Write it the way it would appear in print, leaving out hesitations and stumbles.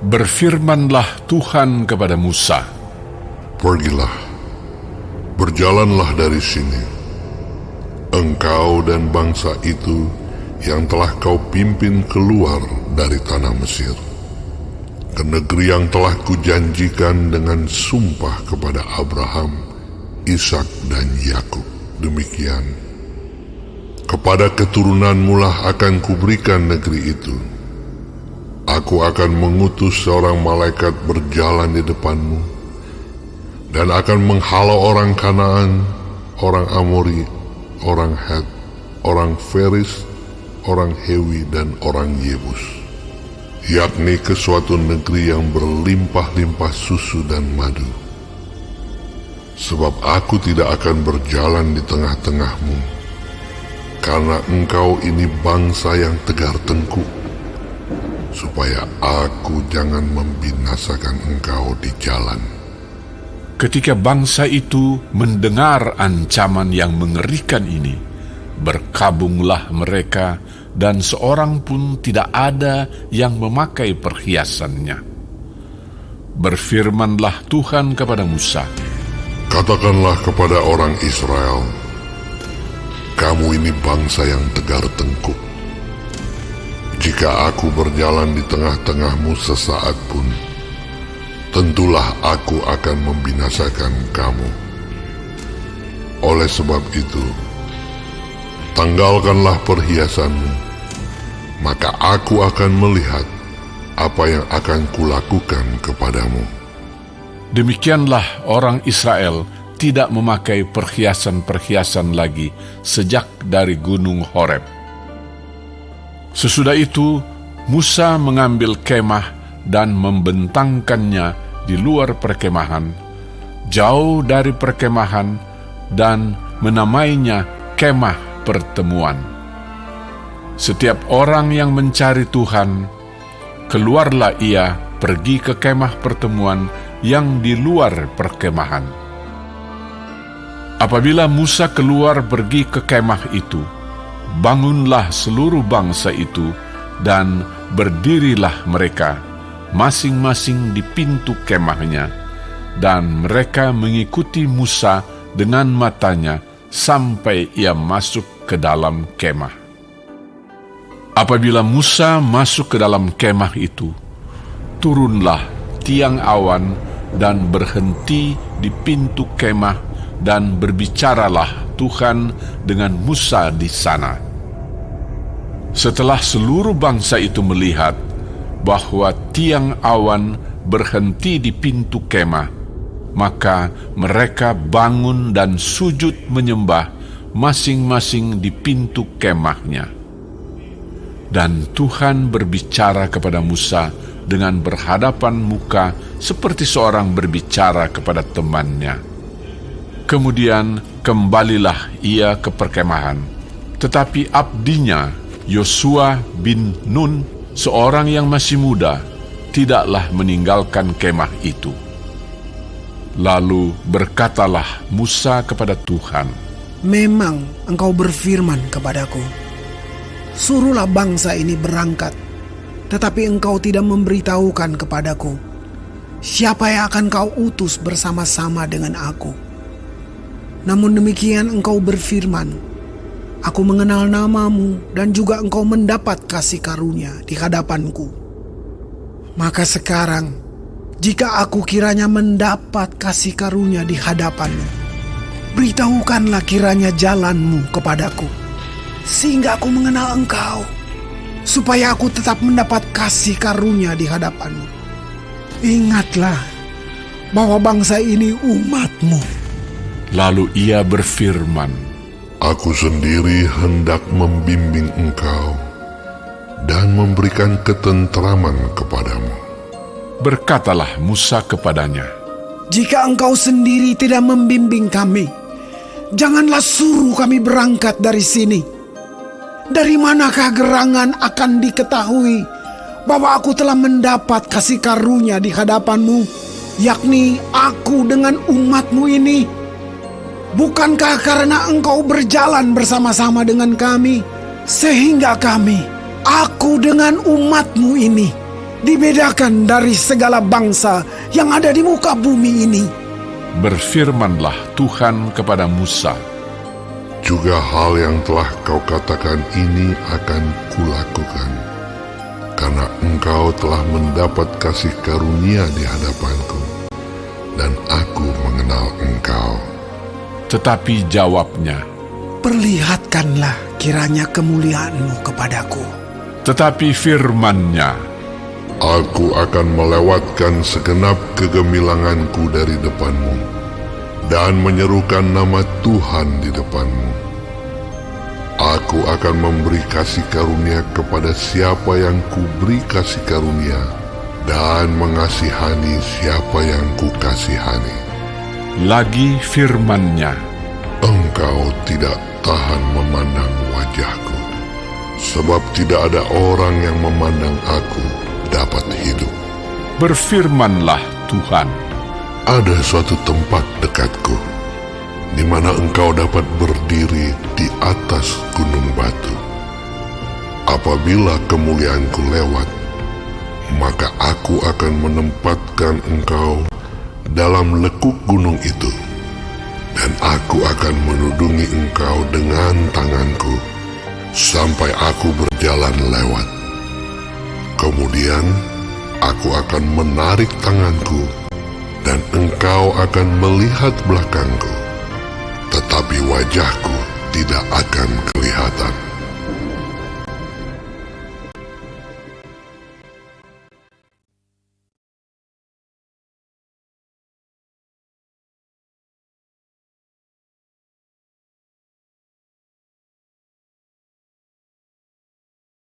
Berfirmanlah Tuhan kepada Musa, "Pergilah, berjalanlah dari sini, engkau dan bangsa itu yang telah kau pimpin keluar dari tanah Mesir, ke negeri yang telah kujanjikan dengan sumpah kepada Abraham, Ishak dan Yakub. Demikian, kepada keturunanmu lah akan kuberikan negeri itu. Aku akan mengutus seorang malaikat berjalan di depanmu, dan akan menghalau orang Kanaan, orang Amori, orang Het, orang Feris, orang Hewi, dan orang Yebus, yakni ke suatu negeri yang berlimpah-limpah susu dan madu. Sebab aku tidak akan berjalan di tengah-tengahmu, karena engkau ini bangsa yang tegar tengkuk, supaya aku jangan membinasakan engkau di jalan." Ketika bangsa itu mendengar ancaman yang mengerikan ini, berkabunglah mereka, dan seorang pun tidak ada yang memakai perhiasannya. Berfirmanlah Tuhan kepada Musa, "Katakanlah kepada orang Israel, kamu ini bangsa yang tegar tengkuk. Jika aku berjalan di tengah-tengahmu sesaat pun, tentulah aku akan membinasakan kamu. Oleh sebab itu, tanggalkanlah perhiasanmu, maka aku akan melihat apa yang akan kulakukan kepadamu." Demikianlah orang Israel tidak memakai perhiasan-perhiasan lagi sejak dari gunung Horeb. Sesudah itu, Musa mengambil kemah dan membentangkannya di luar perkemahan, jauh dari perkemahan, dan menamainya Kemah Pertemuan. Setiap orang yang mencari Tuhan, keluarlah ia pergi ke kemah pertemuan yang di luar perkemahan. Apabila Musa keluar pergi ke kemah itu, bangunlah seluruh bangsa itu, dan berdirilah mereka masing-masing di pintu kemahnya, dan mereka mengikuti Musa dengan matanya sampai ia masuk ke dalam kemah. Apabila Musa masuk ke dalam kemah itu, turunlah tiang awan dan berhenti di pintu kemah, dan berbicaralah Tuhan dengan Musa di sana. Setelah seluruh bangsa itu melihat bahwa tiang awan berhenti di pintu kemah, maka mereka bangun dan sujud menyembah masing-masing di pintu kemahnya. Dan Tuhan berbicara kepada Musa dengan berhadapan muka seperti seorang berbicara kepada temannya. Kemudian kembalilah ia ke perkemahan, tetapi abdinya Yosua bin Nun, seorang yang masih muda, tidaklah meninggalkan kemah itu. Lalu berkatalah Musa kepada Tuhan, "Memang engkau berfirman kepadaku, suruhlah bangsa ini berangkat, tetapi engkau tidak memberitahukan kepadaku siapa yang akan kau utus bersama-sama dengan aku. Namun demikian engkau berfirman, aku mengenal namamu dan juga engkau mendapat kasih karunia di hadapanku. Maka sekarang, jika aku kiranya mendapat kasih karunia di hadapanmu, beritahukanlah kiranya jalanmu kepadaku, sehingga aku mengenal engkau, supaya aku tetap mendapat kasih karunia di hadapanmu. Ingatlah bahwa bangsa ini umatmu." Lalu ia berfirman, "Aku sendiri hendak membimbing engkau dan memberikan ketentraman kepadamu." Berkatalah Musa kepadanya, "Jika engkau sendiri tidak membimbing kami, janganlah suruh kami berangkat dari sini. Dari manakah gerangan akan diketahui bahwa aku telah mendapat kasih karunia di hadapanmu, yakni aku dengan umatmu ini? Bukankah karena engkau berjalan bersama-sama dengan kami, sehingga kami, aku dengan umatmu ini, dibedakan dari segala bangsa yang ada di muka bumi ini. Berfirmanlah Tuhan kepada Musa, Juga hal yang telah kau katakan ini akan kulakukan, karena engkau telah mendapat kasih karunia di hadapanku, dan aku mengenal engkau. tetapi jawabnya, Perlihatkanlah kiranya kemuliaan-Mu kepadaku. tetapi firman-Nya, Aku akan melewatkan segenap kegemilanganku dari depanmu, dan menyerukan nama Tuhan di depanmu. Aku akan memberi kasih karunia kepada siapa yang kuberi kasih karunia, dan mengasihani siapa yang kukasihani. lagi firman-Nya, Engkau tidak tahan memandang wajahku, sebab tidak ada orang yang memandang aku dapat hidup. berfirmanlah Tuhan, Ada suatu tempat dekatku, di mana engkau dapat berdiri di atas gunung batu. Apabila kemuliaanku lewat, maka aku akan menempatkan engkau dalam lekuk gunung itu, dan aku akan menudungi engkau dengan tanganku sampai aku berjalan lewat. Kemudian aku akan menarik tanganku, dan engkau akan melihat belakangku, tetapi wajahku tidak